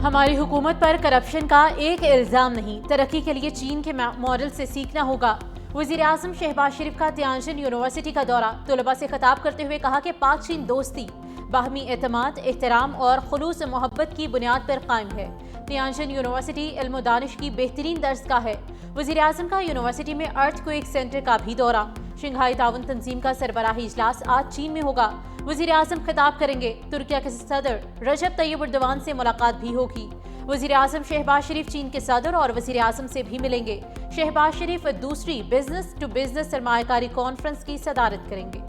ہماری حکومت پر کرپشن کا ایک الزام نہیں، ترقی کے لیے چین کے ماڈل سے سیکھنا ہوگا۔ وزیر اعظم شہباز شریف کا تیانجن یونیورسٹی کا دورہ، طلباء سے خطاب کرتے ہوئے کہا کہ پاک چین دوستی باہمی اعتماد، احترام اور خلوص محبت کی بنیاد پر قائم ہے۔ تیانجن یونیورسٹی علم و دانش کی بہترین درسگاہ ہے۔ وزیر اعظم کا یونیورسٹی میں ارتھ کوئک سینٹر کا بھی دورہ۔ شنگھائی تعاون تنظیم کا سربراہی اجلاس آج چین میں ہوگا۔ وزیر اعظم خطاب کریں گے۔ ترکیہ کے صدر رجب طیب اردوان سے ملاقات بھی ہوگی۔ وزیر اعظم شہباز شریف چین کے صدر اور وزیر اعظم سے بھی ملیں گے۔ شہباز شریف دوسری بزنس ٹو بزنس سرمایہ کاری کانفرنس کی صدارت کریں گے۔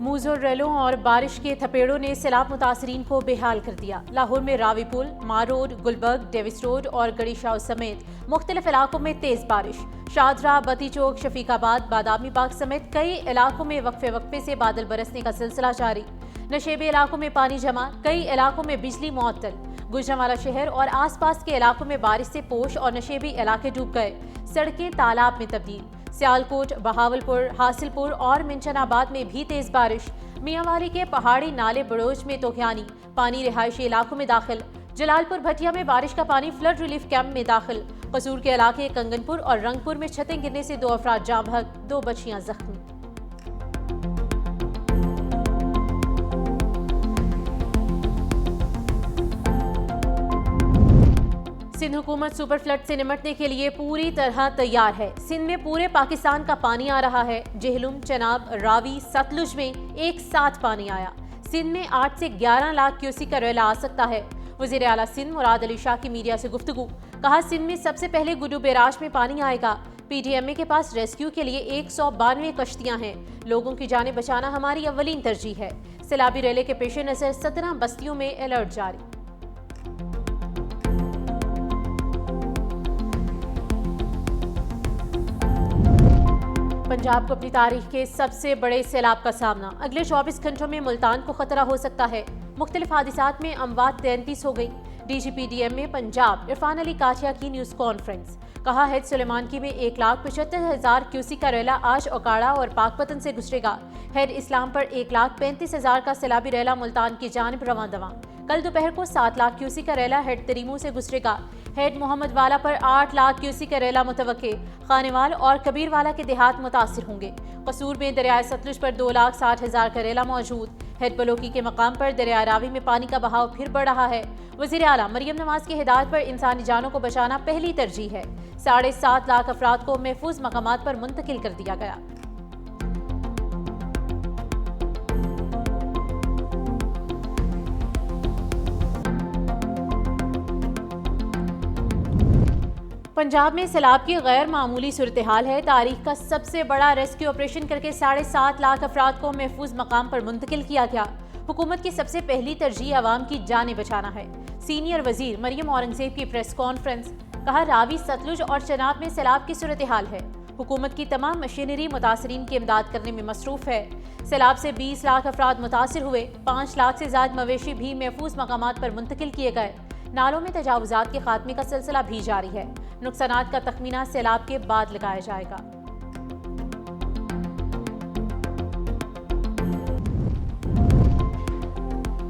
موزوں ریلوں اور بارش کے تھپیڑوں نے سیلاب متاثرین کو بے حال کر دیا۔ لاہور میں راوی پل، مار روڈ، گلبرگ، ڈیوس روڈ اور گڑی شاہ سمیت مختلف علاقوں میں تیز بارش۔ شاہدرہ، بتی چوک، شفیق آباد، بادامی باغ سمیت کئی علاقوں میں وقفے سے بادل برسنے کا سلسلہ جاری۔ نشیبی علاقوں میں پانی جمع، کئی علاقوں میں بجلی معطل۔ گوجرانوالہ شہر اور آس پاس کے علاقوں میں بارش سے پوش اور نشیبی علاقے ڈوب گئے، سڑکیں تالاب میں تبدیل۔ سیالکوٹ، بہاولپور، حاصل پور اور منچن آباد میں بھی تیز بارش۔ میاں والی کے پہاڑی نالے بڑوچ میں طغیانی، پانی رہائشی علاقوں میں داخل۔ جلال پور بھٹیا میں بارش کا پانی فلڈ ریلیف کیمپ میں داخل۔ قصور کے علاقے کنگن پور اور رنگ پور میں چھتیں گرنے سے 2 افراد جاں بحق، 2 بچیاں زخمی۔ سندھ حکومت سپر فلڈ سے نمٹنے کے لیے پوری طرح تیار ہے۔ سندھ میں پورے پاکستان کا پانی آ رہا ہے۔ جہلم، چناب، راوی، ستلج میں ایک ساتھ پانی آیا۔ سندھ میں 8 سے 11 لاکھ کیوسیک کا ریلا آ سکتا ہے۔ وزیر اعلیٰ سندھ مراد علی شاہ کی میڈیا سے گفتگو، کہا سندھ میں سب سے پہلے گڈو بیراج میں پانی آئے گا۔ پی ڈی ایم اے کے پاس ریسکیو کے لیے 192 کشتیاں ہیں۔ لوگوں کی جانیں بچانا ہماری اولین ترجیح ہے۔ سیلابی ریلے کے پیش نظر 17 بستیوں میں الرٹ جاری۔ پنجاب کو اپنی تاریخ کے سب سے بڑے سیلاب کا سامنا، اگلے 24 گھنٹوں میں ملتان کو خطرہ ہو سکتا ہے۔ مختلف حادثات میں اموات 33 ہو گئی۔ D G P D M A Punjab Irfan Ali Kathia کی نیوز کانفرنس، کہا حیج سلیمانکی میں 1,75,000 کیوسیک کا ریلا آج اوکاڑا اور پاک پتن سے گزرے گا۔ ہیڈ اسلام پر 1,35,000 کا سیلابی ریلا ملتان کی جانب رواں دواں۔ کل دوپہر کو 7 لاکھ کیوسیک کا ریلا ہیڈ تریمو سے گزرے گا۔ ہیڈ محمد والا پر 8 لاکھ کیوسیک کا ریلا متوقع۔ خانیوال اور کبیر والا کے دیہات متاثر ہوں گے۔ قصور میں دریائے ستلج پر 2,60,000 کا ریلا موجود۔ ہیڈ بلوکی کے مقام پر دریائے راوی میں پانی کا بہاؤ پھر بڑھ رہا ہے۔ وزیر اعلیٰ مریم نواز کی ہدایت پر انسانی جانوں کو بچانا پہلی ترجیح ہے۔ 7.5 لاکھ افراد کو محفوظ مقامات پر منتقل کر دیا گیا۔ پنجاب میں سیلاب کی غیر معمولی صورتحال ہے۔ تاریخ کا سب سے بڑا ریسکیو آپریشن کر کے 7.5 لاکھ افراد کو محفوظ مقام پر منتقل کیا گیا۔ حکومت کی سب سے پہلی ترجیح عوام کی جانیں بچانا ہے۔ سینئر وزیر مریم اورنگزیب کی پریس کانفرنس، کہا راوی، ستلج اور چناب میں سیلاب کی صورتحال ہے۔ حکومت کی تمام مشینری متاثرین کی امداد کرنے میں مصروف ہے۔ سیلاب سے 20 لاکھ افراد متاثر ہوئے۔ 5 لاکھ سے زائد مویشی بھی محفوظ مقامات پر منتقل کیے گئے۔ نالوں میں تجاوزات کے خاتمے کا سلسلہ بھی جاری ہے۔ نقصانات کا تخمینہ سیلاب کے بعد لگایا جائے گا۔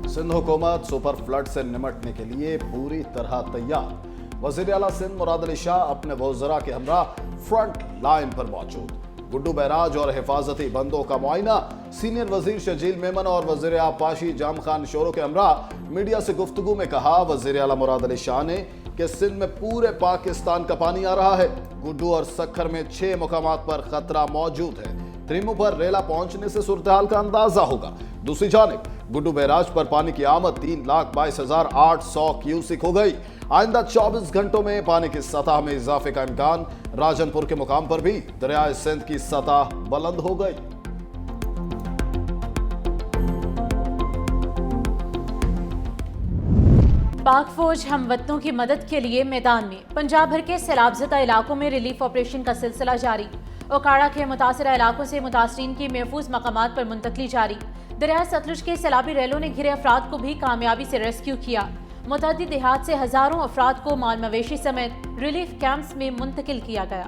سندھ حکومت سپر فلڈ سے نمٹنے کے لیے پوری طرح تیار۔ وزیر اعلیٰ سندھ مراد علی شاہ اپنے وزراء کے ہمراہ فرنٹ لائن پر موجود۔ گڈو بیراج اور حفاظتی بندوں کا معائنہ۔ سینئر وزیر شجیل میمن اور وزیر آبپاشی جام خان شورو کے ہمراہ میڈیا سے گفتگو میں کہا وزیر اعلیٰ مراد علی شاہ نے کہ سندھ میں پورے پاکستان کا پانی آ رہا ہے۔ گڈو اور سکھر میں 6 مقامات پر خطرہ موجود ہے۔ تریمو پر ریلا پہنچنے سے صورتحال کا اندازہ ہوگا۔ دوسری جانب گڈو بیراج پر پانی کی آمد 3,22,800 کیوسیک ہو گئی۔ آئندہ 24 گھنٹوں میں پانی کی سطح میں اضافے کا امکان۔ راجن پور کے مقام پر بھی دریائے سندھ کی سطح بلند ہو گئی۔ پاک فوج ہم وطنوں کی مدد کے لیے میدان میں۔ پنجاب بھر کے سیلاب زدہ علاقوں میں ریلیف آپریشن کا سلسلہ جاری۔ اوکاڑا کے متاثرہ علاقوں سے متاثرین کی محفوظ مقامات پر منتقلی جاری۔ دریائے ستلج کے سیلابی ریلوں نے گھرے افراد کو بھی کامیابی سے ریسکیو کیا۔ متعدد دیہات سے ہزاروں افراد کو مال مویشی سمیت ریلیف کیمپس میں منتقل کیا گیا۔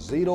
0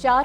4